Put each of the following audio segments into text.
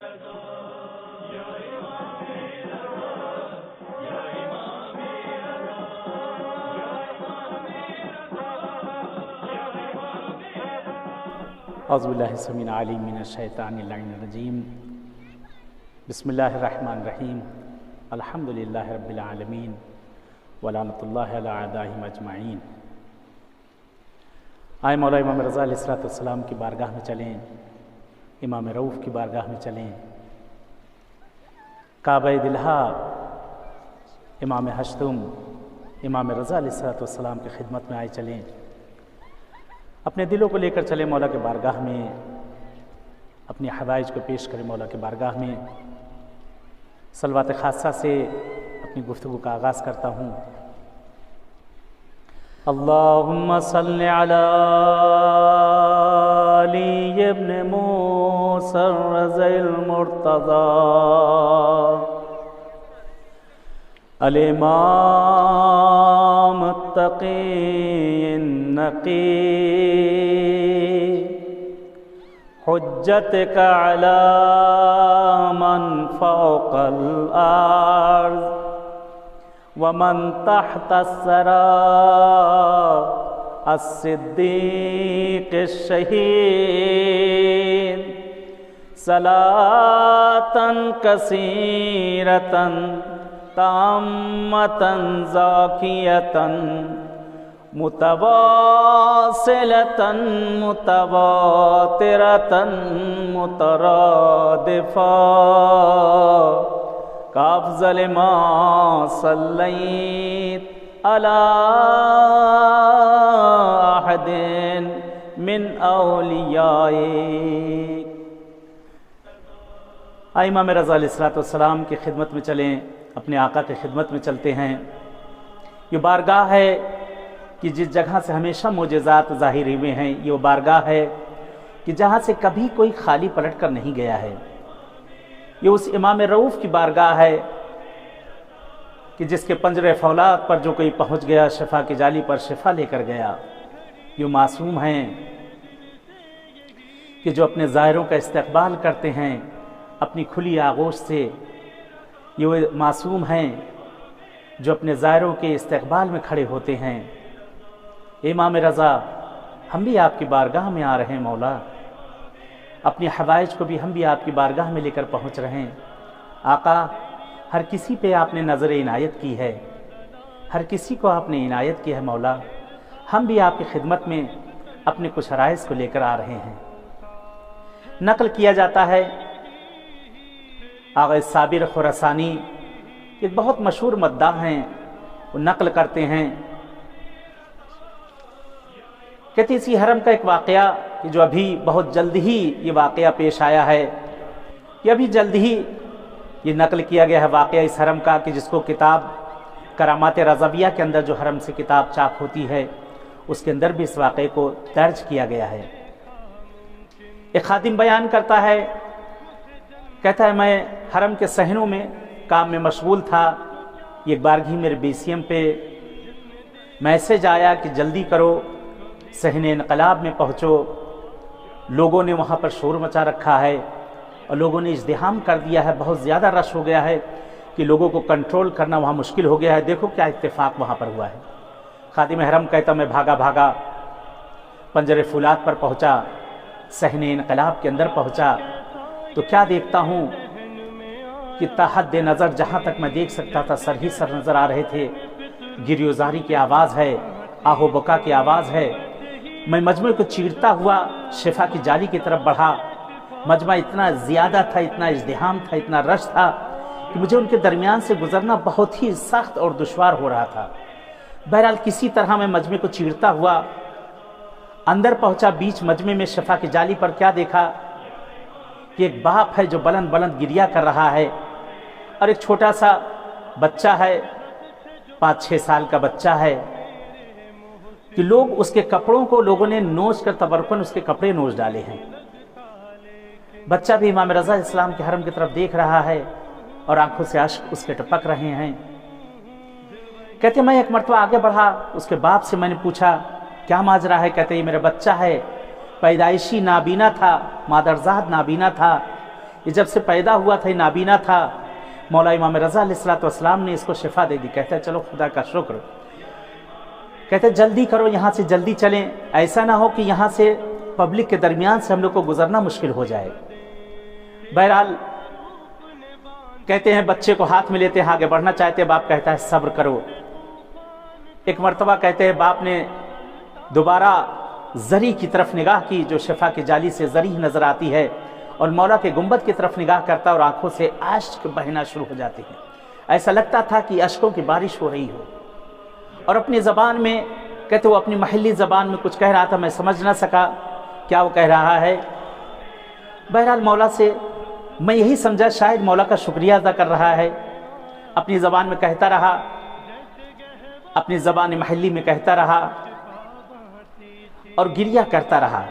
اعوذ باللہ السمیع العلیم من الشیطان اللعین الرجیم بسم اللہ الرحمن الرحیم الحمد للہ رب العالمین ولعنۃ اللہ علی اعدائہم اجمعین۔ آئے مولا امام رضا علیہ السلام کی بارگاہ میں چلیں، امام رؤوف کی بارگاہ میں چلیں، کعبہ دلہا امام ہشتم امام رضا علیہ السلام کی خدمت میں آئے چلیں، اپنے دلوں کو لے کر چلیں مولا کے بارگاہ میں، اپنی حوائج کو پیش کریں مولا کے بارگاہ میں۔ صلوات خاصہ سے اپنی گفتگو کا آغاز کرتا ہوں۔ اللہم صلی علی علی ابن موسیٰ الرضی المرتضی الامام التقی النقی حجتک علی من فوق الارض ومن تحت الثری الصدیق الشہید صلاۃ کثیرۃ تامۃ زاکیۃ متواصلۃ متواترۃ مترادفہ کافضل ما صلیت علی احد من اولیائک۔ آئے امام رضا علیہ السلام کی خدمت میں چلیں، اپنے آقا کی خدمت میں چلتے ہیں۔ یہ بارگاہ ہے کہ جس جگہ سے ہمیشہ معجزات ظاہر ہوئے ہیں، یہ وہ بارگاہ ہے کہ جہاں سے کبھی کوئی خالی پلٹ کر نہیں گیا ہے۔ یہ اس امام رؤوف کی بارگاہ ہے کہ جس کے پنجرے فولاد پر جو کوئی پہنچ گیا شفا کی جالی پر شفا لے کر گیا۔ یہ معصوم ہیں کہ جو اپنے زائروں کا استقبال کرتے ہیں اپنی کھلی آغوش سے۔ یہ وہ معصوم ہیں جو اپنے زائروں کے استقبال میں کھڑے ہوتے ہیں۔ امام رضا، ہم بھی آپ کی بارگاہ میں آ رہے ہیں مولا، اپنی حوائج کو بھی ہم بھی آپ کی بارگاہ میں لے کر پہنچ رہے ہیں۔ آقا، ہر کسی پہ آپ نے نظر عنایت کی ہے، ہر کسی کو آپ نے عنایت کی ہے مولا، ہم بھی آپ کی خدمت میں اپنے کچھ عرائض کو لے کر آ رہے ہیں۔ نقل کیا جاتا ہے آغا صابر خراسانی ایک بہت مشہور مداح ہیں، وہ نقل کرتے ہیں، کہتے اسی حرم کا ایک واقعہ کہ جو ابھی بہت جلد ہی یہ واقعہ پیش آیا ہے، یہ ابھی جلد ہی یہ نقل کیا گیا ہے واقعہ اس حرم کا، کہ جس کو کتاب کرامات رضویہ کے اندر جو حرم سے کتاب چاپ ہوتی ہے اس کے اندر بھی اس واقعے کو درج کیا گیا ہے۔ ایک خادم بیان کرتا ہے، کہتا ہے میں حرم کے صحنوں میں کام میں مشغول تھا، ایک بارگی میرے BCM پہ میسج آیا کہ جلدی کرو، صحن انقلاب میں پہنچو، لوگوں نے وہاں پر شور مچا رکھا ہے اور لوگوں نے ازدحام کر دیا ہے، بہت زیادہ رش ہو گیا ہے کہ لوگوں کو کنٹرول کرنا وہاں مشکل ہو گیا ہے، دیکھو کیا اتفاق وہاں پر ہوا ہے۔ خادم حرم کہتا میں بھاگا بھاگا پنجر فولاد پر پہنچا، صحن انقلاب کے اندر پہنچا تو کیا دیکھتا ہوں کہ تحد نظر جہاں تک میں دیکھ سکتا تھا سر ہی سر نظر آ رہے تھے، گریوزاری کی آواز ہے، آہو بکا کی آواز ہے۔ میں مجمع کو چیرتا ہوا شفا کی جالی کی طرف بڑھا، مجمع اتنا زیادہ تھا، اتنا ازدحام تھا، اتنا رش تھا کہ مجھے ان کے درمیان سے گزرنا بہت ہی سخت اور دشوار ہو رہا تھا۔ بہرحال کسی طرح میں مجمع کو چیرتا ہوا اندر پہنچا، بیچ مجمع میں شفا کی جالی پر کیا دیکھا کہ ایک باپ ہے جو بلند بلند گریہ کر رہا ہے اور ایک چھوٹا سا بچہ ہے، 5-6 سال کا بچہ ہے، کہ لوگ اس کے کپڑوں کو لوگوں نے نوچ کر تبرکن اس کے کپڑے نوچ ڈالے ہیں۔ بچہ بھی امام رضا علیہ السلام کے حرم کی طرف دیکھ رہا ہے اور آنکھوں سے اشک اس کے ٹپک رہے ہیں۔ کہتے میں ایک مرتبہ آگے بڑھا، اس کے باپ سے میں نے پوچھا کیا ماجرا ہے؟ کہتے یہ میرا بچہ ہے، پیدائشی نابینا تھا، مادرزاد نابینا تھا، یہ جب سے پیدا ہوا تھا، یہ نابینا تھا، مولا امام رضا علیہ الصلوۃ والسلام نے اس کو شفا دے دی۔ کہتا ہے چلو خدا کا شکر، کہتے جلدی کرو، یہاں سے جلدی چلیں، ایسا نہ ہو کہ یہاں سے پبلک کے درمیان سے ہم لوگ کو گزرنا مشکل ہو جائے۔ بہرحال کہتے ہیں بچے کو ہاتھ میں لیتے ہیں، آگے بڑھنا چاہتے ہیں، باپ کہتا ہے صبر کرو۔ ایک مرتبہ کہتے ہیں باپ نے دوبارہ زری کی طرف نگاہ کی، جو شفا کی جالی سے زری نظر آتی ہے، اور مولا کے گنبد کی طرف نگاہ کرتا اور آنکھوں سے اشک بہنا شروع ہو جاتے ہیں، ایسا لگتا تھا کہ اشکوں کی بارش ہو رہی ہو، اور اپنی زبان میں کہتے وہ اپنی محلی زبان میں کچھ کہہ رہا تھا، میں سمجھ نہ سکا کیا وہ کہہ رہا ہے۔ بہرحال مولا سے میں یہی سمجھا شاید مولا کا شکریہ ادا کر رہا ہے، اپنی زبان میں کہتا رہا، اپنی زبان محلی میں کہتا رہا اور گریہ کرتا رہا۔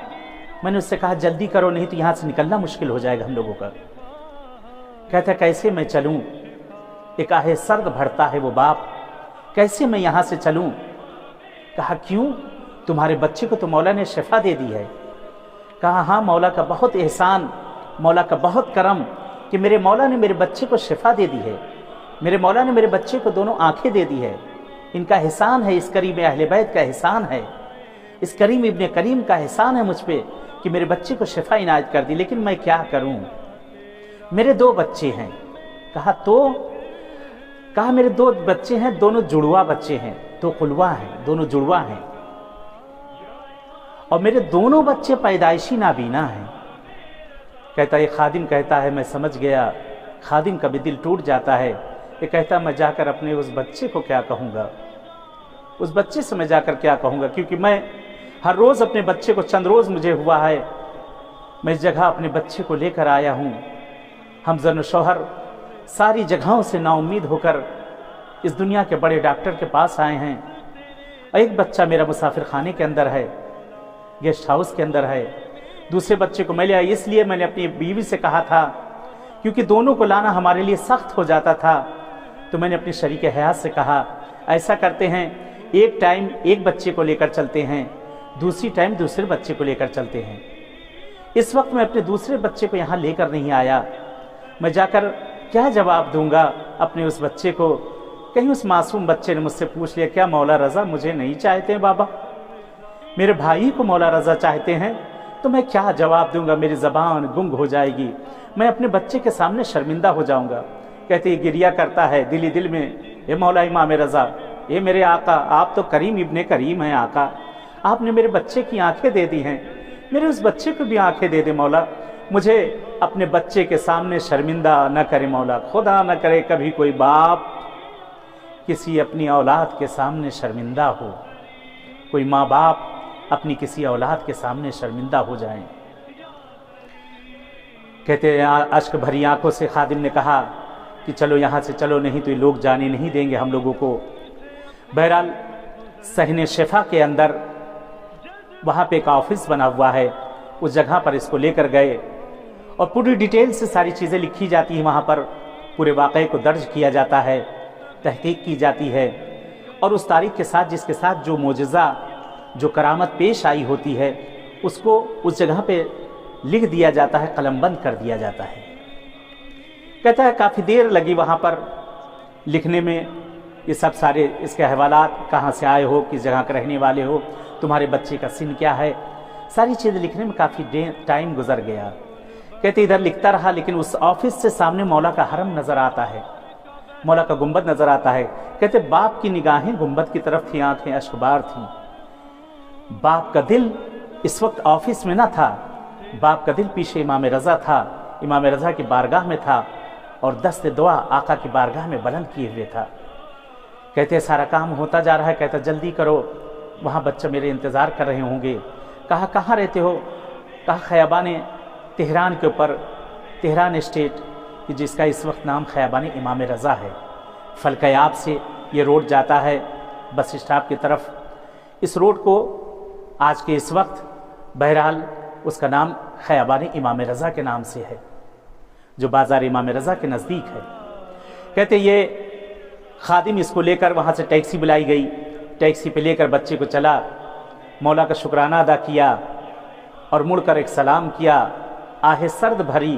میں نے اس سے کہا جلدی کرو، نہیں تو یہاں سے نکلنا مشکل ہو جائے گا ہم لوگوں کا۔ کہتا ہے کیسے میں چلوں، ایک آہ سرد بھرتا ہے وہ باپ، کیسے میں یہاں سے چلوں؟ کہا کیوں؟ تمہارے بچے کو تو مولا نے شفا دے دی ہے۔ کہا ہاں، مولا کا بہت احسان، مولا کا بہت کرم کہ میرے مولا نے میرے بچے کو شفا دے دی ہے، میرے مولا نے میرے بچے کو دونوں آنکھیں دے دی ہے، ان کا احسان ہے، اس کریم اہل بیت کا احسان ہے، اس کریم ابن کریم کا احسان ہے مجھ پہ کہ میرے بچے کو شفا عنایت کر دی، لیکن میں کیا کروں، میرے 2 بچے ہیں۔ کہا تو؟ کہا میرے 2 بچے ہیں، دونوں جڑوا بچے ہیں، 2 قلوا ہیں، دونوں جڑوا ہیں، اور میرے دونوں بچے پیدائشی نابینا ہیں۔ کہتا ہے خادم کہتا ہے میں سمجھ گیا، خادم کا بھی دل ٹوٹ جاتا ہے، یہ کہتا میں جا کر اپنے اس بچے کو کیا کہوں گا، اس بچے سے میں جا کر کیا کہوں گا، کیونکہ میں ہر روز اپنے بچے کو، چند روز مجھے ہوا ہے میں اس جگہ اپنے بچے کو لے کر آیا ہوں، ہم زن و شوہر ساری جگہوں سے نا امید ہو کر اس دنیا کے بڑے ڈاکٹر کے پاس آئے ہیں، اور ایک بچہ میرا مسافر خانے کے اندر ہے، گیسٹ ہاؤس کے اندر ہے، دوسرے بچے کو میں لے آئی، اس لیے میں نے اپنی بیوی سے کہا تھا، کیونکہ دونوں کو لانا ہمارے لیے سخت ہو جاتا تھا، تو میں نے اپنی شریک حیات سے کہا ایسا کرتے ہیں ایک ٹائم ایک بچے کو لے کر چلتے ہیں، دوسری ٹائم دوسرے بچے کو لے کر چلتے ہیں۔ اس وقت میں اپنے دوسرے بچے کو یہاں لے کر نہیں آیا، میں جا کر کیا جواب دوں گا اپنے اس بچے کو؟ کہیں اس معصوم بچے نے مجھ سے پوچھ لیا کیا مولا رضا مجھے نہیں چاہتے ہیں بابا، میرے بھائی کو مولا رضا چاہتے ہیں؟ تو میں کیا جواب دوں گا، میری زبان گنگ ہو جائے گی، میں اپنے بچے کے سامنے شرمندہ ہو جاؤں گا۔ کہتے یہ گریہ کرتا ہے دل ہی دل میں، اے مولا امام رضا، اے میرے آقا، آپ تو کریم ابن کریم ہیں آقا، آپ نے میرے بچے کی آنکھیں دے دی ہیں، میرے اس بچے کو بھی آنکھیں دے دے مولا، مجھے اپنے بچے کے سامنے شرمندہ نہ کرے مولا، خدا نہ کرے کبھی کوئی باپ کسی اپنی اولاد کے سامنے شرمندہ ہو، کوئی ماں باپ اپنی کسی اولاد کے سامنے شرمندہ ہو جائیں۔ کہتے ہیں اشک بھری آنکھوں سے خادم نے کہا کہ چلو یہاں سے چلو، نہیں تو یہ لوگ جانے نہیں دیں گے ہم لوگوں کو۔ بہرحال صحن شفا کے اندر وہاں پہ ایک آفس بنا ہوا ہے، اس جگہ پر اس کو لے کر گئے، اور پوری ڈیٹیل سے ساری چیزیں لکھی جاتی ہیں، وہاں پر پورے واقعے کو درج کیا جاتا ہے، تحقیق کی جاتی ہے، اور اس تاریخ کے ساتھ جس کے ساتھ جو معجزہ، جو کرامت پیش آئی ہوتی ہے، اس کو اس جگہ پہ لکھ دیا جاتا ہے، قلم بند کر دیا جاتا ہے۔ کہتا ہے کافی دیر لگی وہاں پر لکھنے میں، یہ سب سارے اس کے حوالات، کہاں سے آئے ہو، کس جگہ کے رہنے والے ہو، تمہارے بچے کا سن کیا ہے، ساری چیزیں لکھنے میں کافی ٹائم گزر گیا۔ کہتے ادھر لکھتا رہا، لیکن اس آفس سے سامنے مولا کا حرم نظر آتا ہے، مولا کا گنبد نظر آتا ہے۔ کہتے باپ کی نگاہیں گنبد کی طرف تھیں، آنکھیں اشکبار تھیں، باپ کا دل اس وقت آفس میں نہ تھا، باپ کا دل پیچھے امام رضا تھا، امام رضا کی بارگاہ میں تھا، اور دست دعا آقا کی بارگاہ میں بلند کیے ہوئے تھا۔ کہتے سارا کام ہوتا جا رہا ہے، کہتا جلدی کرو، وہاں بچہ میرے انتظار کر رہے ہوں گے۔ کہا کہاں رہتے ہو؟ کہا خیابان تہران کے اوپر، تہران اسٹیٹ، جس کا اس وقت نام خیابان امام رضا ہے، فلکیاب سے یہ روڈ جاتا ہے بس اسٹاپ کی طرف، اس روڈ کو آج کے اس وقت بہرحال اس کا نام خیابان امام رضا کے نام سے ہے، جو بازار امام رضا کے نزدیک ہے۔ کہتے یہ خادم اس کو لے کر وہاں سے ٹیکسی بلائی گئی، ٹیکسی پہ لے کر بچے کو چلا، مولا کا شکرانہ ادا کیا، اور مڑ کر ایک سلام کیا، آہ سرد بھری